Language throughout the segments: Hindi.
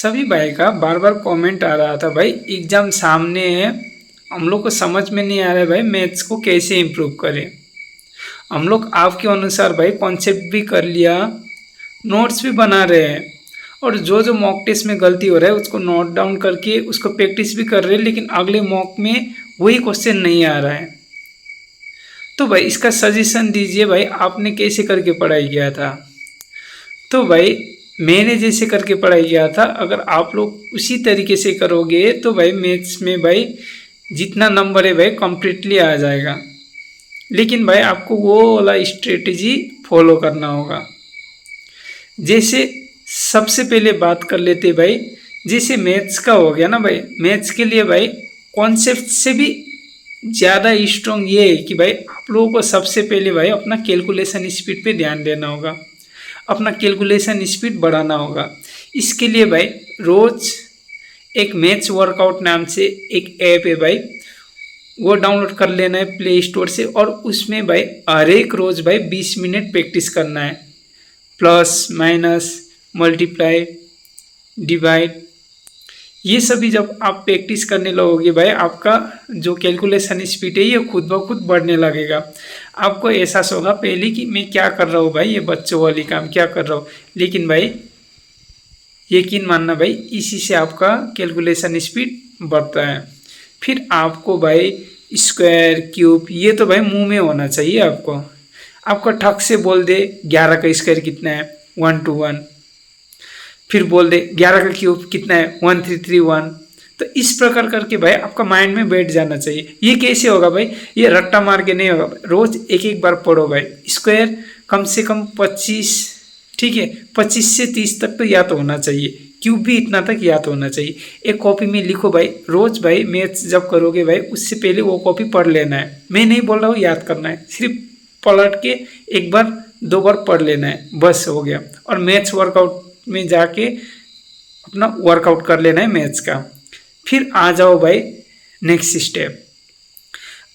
सभी भाई का बार बार कमेंट आ रहा था भाई एग्ज़ाम सामने है, हम लोग को समझ में नहीं आ रहा है भाई मैथ्स को कैसे इम्प्रूव करें। हम लोग आपके अनुसार भाई कॉन्सेप्ट भी कर लिया, नोट्स भी बना रहे हैं और जो जो मॉक टेस्ट में गलती हो रहा है उसको नोट डाउन करके उसको प्रैक्टिस भी कर रहे हैं, लेकिन अगले मॉक में वही क्वेश्चन नहीं आ रहा है। तो भाई इसका सजेशन दीजिए भाई, आपने कैसे करके पढ़ाई किया था। तो भाई मैंने जैसे करके पढ़ाई किया था, अगर आप लोग उसी तरीके से करोगे तो भाई मैथ्स में भाई जितना नंबर है भाई कम्प्लीटली आ जाएगा। लेकिन भाई आपको वो वाला स्ट्रेटजी फॉलो करना होगा। जैसे सबसे पहले बात कर लेते भाई, जैसे मैथ्स का हो गया ना भाई, मैथ्स के लिए भाई कॉन्सेप्ट से भी ज़्यादा स्ट्रॉन्ग ये है कि भाई आप लोगों को सबसे पहले भाई अपना कैलकुलेशन स्पीड पे ध्यान देना होगा, अपना कैलकुलेशन स्पीड बढ़ाना होगा। इसके लिए भाई रोज़ एक मैथ्स वर्कआउट नाम से एक ऐप है भाई, वो डाउनलोड कर लेना है प्ले स्टोर से और उसमें भाई हर एक रोज़ भाई 20 मिनट प्रैक्टिस करना है। प्लस माइनस मल्टीप्लाई डिवाइड ये सभी जब आप प्रैक्टिस करने लगोगे भाई आपका जो कैलकुलेशन स्पीड है ये खुद ब खुद बढ़ने लगेगा। आपको एहसास होगा पहले कि मैं क्या कर रहा हूँ भाई, ये बच्चों वाली काम क्या कर रहा हूँ, लेकिन भाई यकीन मानना भाई इसी से आपका कैलकुलेशन स्पीड बढ़ता है। फिर आपको भाई स्क्वायर क्यूब ये तो भाई मुंह में होना चाहिए आपको। आपको ठक से बोल दे 11 का स्क्वायर कितना है 1 2 1, फिर बोल दे 11 का क्यूब कितना है 1331। तो इस प्रकार करके भाई आपका माइंड में बैठ जाना चाहिए। ये कैसे होगा भाई, ये रट्टा मार के नहीं होगा, रोज एक एक बार पढ़ो भाई। स्क्वायर कम से कम 25, ठीक है 25 से 30 तक तो याद होना चाहिए, क्यूब भी इतना तक याद होना चाहिए। एक कॉपी में लिखो भाई, रोज भाई मैथ्स जब करोगे भाई उससे पहले वो कॉपी पढ़ लेना है। मैं नहीं बोल रहा हूँ याद करना है, सिर्फ पलट के एक बार 2 बार पढ़ लेना है, बस हो गया। और मैथ्स वर्कआउट में जाके अपना वर्कआउट कर लेना है मैथ्स का। फिर आ जाओ भाई नेक्स्ट स्टेप।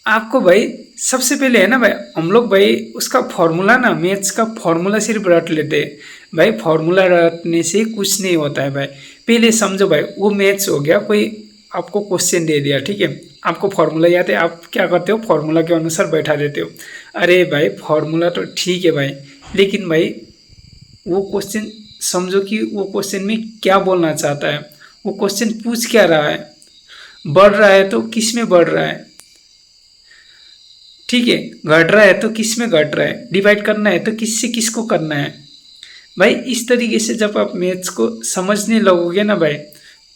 आपको भाई सबसे पहले है ना भाई, हम लोग भाई उसका फॉर्मूला ना, मैथ्स का फॉर्मूला सिर्फ रट लेते हैं भाई। फॉर्मूला रटने से कुछ नहीं होता है भाई। पहले समझो भाई, वो मैथ्स हो गया, कोई आपको क्वेश्चन दे दिया, ठीक है, आपको फॉर्मूला याद है, आप क्या करते हो फॉर्मूला के अनुसार बैठा देते हो। अरे भाई फॉर्मूला तो ठीक है भाई, लेकिन भाई वो क्वेश्चन समझो कि वो क्वेश्चन में क्या बोलना चाहता है, वो क्वेश्चन पूछ क्या रहा है। बढ़ रहा है तो किस में बढ़ रहा है, ठीक है, घट रहा है तो किस में घट रहा है, डिवाइड करना है तो किससे किसको करना है। भाई इस तरीके से जब आप मैथ्स को समझने लगोगे ना भाई,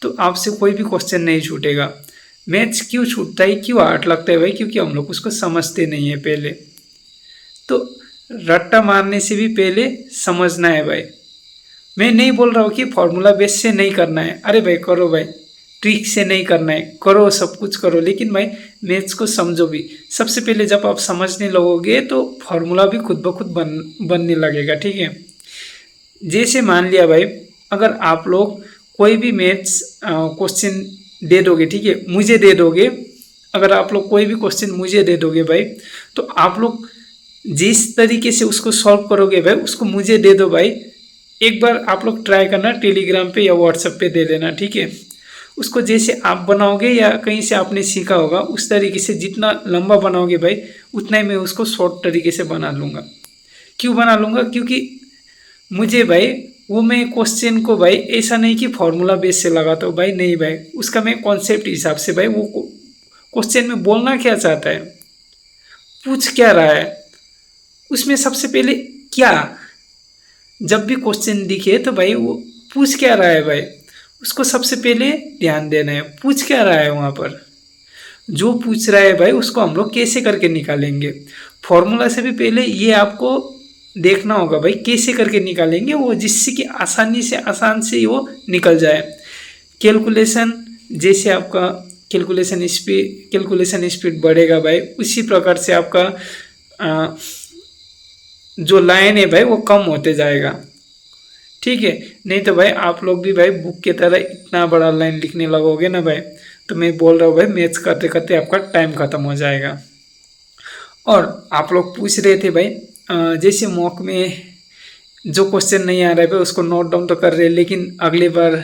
तो आपसे कोई भी क्वेश्चन नहीं छूटेगा। मैथ्स क्यों छूटता है, क्यों हार्ड लगता है भाई, क्योंकि हम लोग उसको समझते नहीं है पहले। तो रट्टा मारने से भी पहले समझना है भाई। मैं नहीं बोल रहा हूँ कि फॉर्मूला बेस से नहीं करना है, अरे भाई करो भाई, ट्रिक से नहीं करना है, करो सब कुछ करो, लेकिन भाई मैथ्स को समझो भी। सबसे पहले जब आप समझने लगोगे तो फॉर्मूला भी खुद ब खुद बनने लगेगा, ठीक है। जैसे मान लिया भाई, अगर आप लोग कोई भी मैथ्स क्वेश्चन दे दोगे, ठीक है, मुझे दे दोगे, अगर आप लोग कोई भी क्वेश्चन मुझे दे दोगे भाई, तो आप लोग जिस तरीके से उसको सॉल्व करोगे भाई उसको मुझे दे दो भाई। एक बार आप लोग ट्राई करना, टेलीग्राम पे या व्हाट्सएप पे दे देना, ठीक है। उसको जैसे आप बनाओगे या कहीं से आपने सीखा होगा उस तरीके से जितना लंबा बनाओगे भाई उतना ही मैं उसको शॉर्ट तरीके से बना लूँगा। क्यों बना लूँगा, क्योंकि मुझे भाई वो मैं क्वेश्चन को भाई ऐसा नहीं कि फॉर्मूला बेस से लगाता हूँ भाई, नहीं भाई, उसका मैं कॉन्सेप्ट हिसाब से भाई वो क्वेश्चन में बोलना क्या चाहता है, पूछ क्या रहा है, उसमें सबसे पहले क्या, जब भी क्वेश्चन दिखे तो भाई वो पूछ क्या रहा है भाई, उसको सबसे पहले ध्यान देना है, पूछ क्या रहा है वहाँ पर। जो पूछ रहा है भाई उसको हम लोग कैसे करके निकालेंगे, फॉर्मूला से भी पहले ये आपको देखना होगा भाई कैसे करके निकालेंगे वो, जिससे कि आसानी से आसान से वो निकल जाए। कैलकुलेशन जैसे आपका कैलकुलेशन स्पीड बढ़ेगा भाई, उसी प्रकार से आपका जो लाइन है भाई वो कम होते जाएगा, ठीक है। नहीं तो भाई आप लोग भी भाई बुक की तरह इतना बड़ा लाइन लिखने लगोगे ना भाई, तो मैं बोल रहा हूँ भाई मैथ्स करते करते आपका टाइम खत्म हो जाएगा। और आप लोग पूछ रहे थे भाई जैसे मॉक में जो क्वेश्चन नहीं आ रहा है भाई उसको नोट डाउन तो कर रहे हैं, लेकिन अगली बार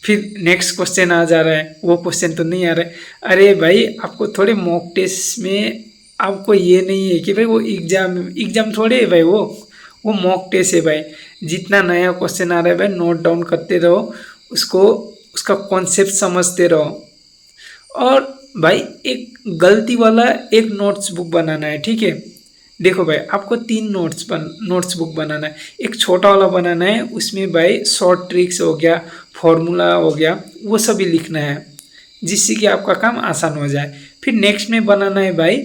फिर नेक्स्ट क्वेश्चन आ जा रहा है, वो क्वेश्चन तो नहीं आ रहा है। अरे भाई आपको थोड़े मॉक टेस्ट में आपको ये नहीं है कि भाई वो एग्जाम थोड़े है भाई, वो मॉक टेस्ट है भाई। जितना नया क्वेश्चन आ रहा है भाई नोट डाउन करते रहो, उसको उसका कॉन्सेप्ट समझते रहो। और भाई एक गलती वाला एक नोट्स बुक बनाना है, ठीक है। देखो भाई आपको 3 नोट्स बुक बनाना है। एक छोटा वाला बनाना है, उसमें भाई शॉर्ट ट्रिक्स हो गया, फॉर्मूला हो गया, वो सभी लिखना है, जिससे कि आपका काम आसान हो जाए। फिर नेक्स्ट में बनाना है भाई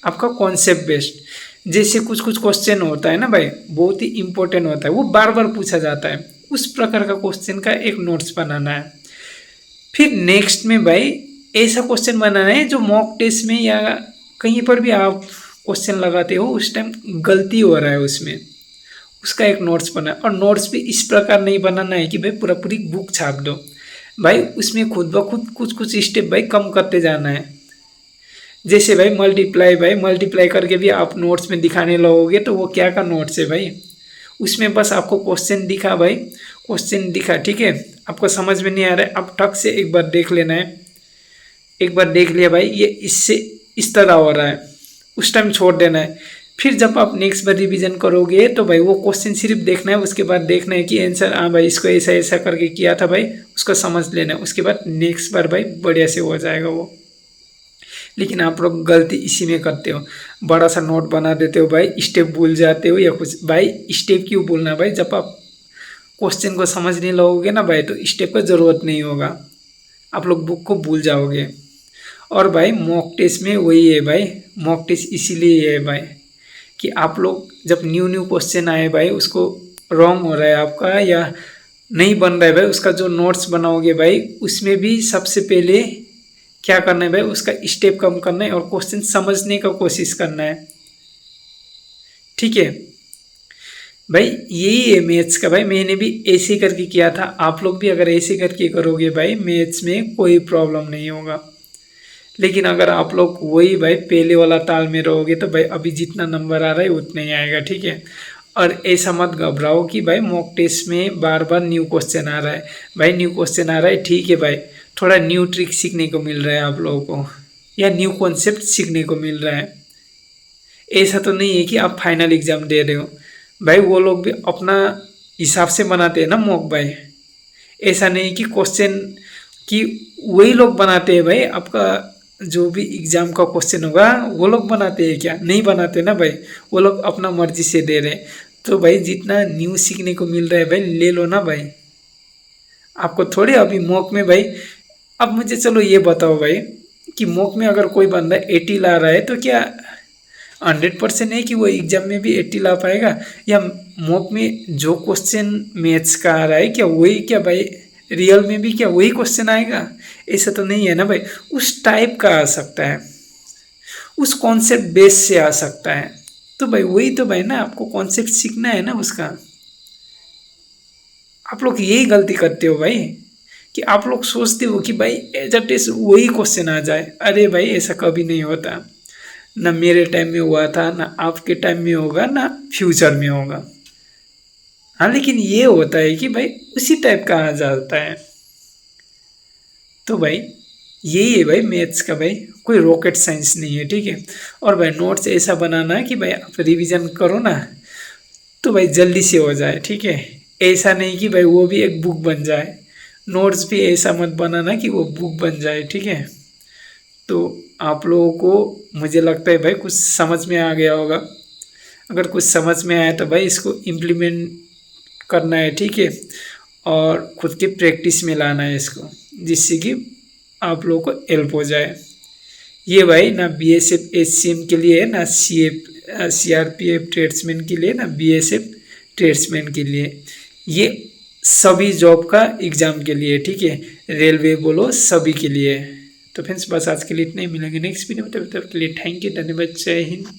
आपका कॉन्सेप्ट बेस्ड। जैसे कुछ क्वेश्चन होता है ना भाई, बहुत ही इंपॉर्टेंट होता है, वो बार बार पूछा जाता है, उस प्रकार का क्वेश्चन का एक नोट्स बनाना है। फिर नेक्स्ट में भाई ऐसा क्वेश्चन बनाना है जो मॉक टेस्ट में या कहीं पर भी आप क्वेश्चन लगाते हो उस टाइम गलती हो रहा है उसमें, उसका एक नोट्स बना। और नोट्स भी इस प्रकार नहीं बनाना है कि भाई पूरी बुक छाप दो भाई, उसमें खुद ब खुद कुछ स्टेप भाई कम करते जाना है। जैसे भाई मल्टीप्लाई करके भी आप नोट्स में दिखाने लगोगे तो वो क्या का नोट्स है भाई, उसमें बस आपको क्वेश्चन दिखा भाई, क्वेश्चन दिखा, ठीक है। आपको समझ में नहीं आ रहा है, आप ठक से एक बार देख लेना है। एक बार देख लिया भाई ये इससे इस तरह हो रहा है, उस टाइम छोड़ देना है। फिर जब आप नेक्स्ट बार रिवीजन करोगे तो भाई वो क्वेश्चन सिर्फ देखना है, उसके बाद देखना है कि आंसर, हाँ भाई इसको ऐसा ऐसा करके किया था भाई, उसको समझ लेना है। उसके बाद नेक्स्ट बार भाई बढ़िया से हो जाएगा वो। लेकिन आप लोग गलती इसी में करते हो, बड़ा सा नोट बना देते हो भाई, स्टेप भूल जाते हो या कुछ। भाई स्टेप क्यों भूलना भाई, जब आप क्वेश्चन को समझने लगोगे ना भाई तो स्टेप का ज़रूरत नहीं होगा, आप लोग बुक को भूल जाओगे। और भाई मॉक टेस्ट में वही है भाई, मॉक टेस्ट इसीलिए है भाई कि आप लोग जब न्यू क्वेश्चन आए भाई, उसको रॉन्ग हो रहा है आपका या नहीं बन रहा है भाई, उसका जो नोट्स बनाओगे भाई उसमें भी सबसे पहले क्या करना है भाई, उसका स्टेप कम करना है और क्वेश्चन समझने का कोशिश करना है, ठीक है भाई। यही है मैथ्स का भाई, मैंने भी ऐसे करके किया था, आप लोग भी अगर ऐसे करके करोगे भाई मैथ्स में कोई प्रॉब्लम नहीं होगा। लेकिन अगर आप लोग वही भाई पहले वाला ताल में रहोगे तो भाई अभी जितना नंबर आ रहा है उतना ही आएगा, ठीक है। और ऐसा मत घबराओ कि भाई मॉक टेस्ट में बार बार न्यू क्वेश्चन आ रहा है। भाई न्यू क्वेश्चन आ रहा है ठीक है भाई, थोड़ा न्यू ट्रिक सीखने को मिल रहा है आप लोगों को, या न्यू कॉन्सेप्ट सीखने को मिल रहा है। ऐसा तो नहीं है कि आप फाइनल एग्जाम दे रहे हो भाई, वो लोग भी अपना हिसाब से बनाते हैं ना मॉक भाई। ऐसा नहीं कि क्वेश्चन कि वही लोग बनाते हैं भाई, आपका जो भी एग्ज़ाम का क्वेश्चन होगा वो लोग बनाते हैं क्या, नहीं बनाते ना भाई, वो लोग अपना मर्जी से दे रहे हैं। तो भाई जितना न्यू सीखने को मिल रहा है भाई ले लो ना भाई, आपको थोड़ी अभी मॉक में भाई। अब मुझे चलो ये बताओ भाई कि मॉक में अगर कोई बंदा 80 ला रहा है तो क्या 100% है कि वो एग्जाम में भी 80 ला पाएगा, या मॉक में जो क्वेश्चन मैथ्स का आ रहा है क्या वही क्या भाई रियल में भी क्या वही क्वेश्चन आएगा, ऐसा तो नहीं है ना भाई। उस टाइप का आ सकता है, उस कॉन्सेप्ट बेस से आ सकता है। तो भाई वही तो भाई ना, आपको कॉन्सेप्ट सीखना है ना उसका। आप लोग यही गलती करते हो भाई कि आप लोग सोचते हो कि भाई एज अ टेस्ट वही क्वेश्चन आ जाए। अरे भाई ऐसा कभी नहीं होता, ना मेरे टाइम में हुआ था, ना आपके टाइम में होगा, ना फ्यूचर में होगा। हाँ लेकिन ये होता है कि भाई उसी टाइप का आ जाता है। तो भाई यही है भाई मैथ्स का भाई, कोई रॉकेट साइंस नहीं है, ठीक है। और भाई नोट्स ऐसा बनाना है कि भाई आप रिवीजन करो ना तो भाई जल्दी से हो जाए, ठीक है। ऐसा नहीं कि भाई वो भी एक बुक बन जाए, नोट्स भी ऐसा मत बनाना कि वो बुक बन जाए, ठीक है। तो आप लोगों को मुझे लगता है भाई कुछ समझ में आ गया होगा। अगर कुछ समझ में आया तो भाई इसको इम्प्लीमेंट करना है, ठीक है। और खुद के प्रैक्टिस में लाना है इसको, जिससे कि आप लोगों को हेल्प हो जाए। ये भाई ना बीएसएफ एचसीएम के लिए है, ना सीआरपीएफ ट्रेड्समैन के लिए, ना बीएसएफ ट्रेड्समैन के लिए, ये सभी जॉब का एग्ज़ाम के लिए, ठीक है। रेलवे बोलो सभी के लिए। तो फ्रेंड्स बस आज के लिए इतना ही, मिलेंगे नेक्स्ट वीडियो में, तब तक के लिए थैंक यू, धन्यवाद, जय हिंद।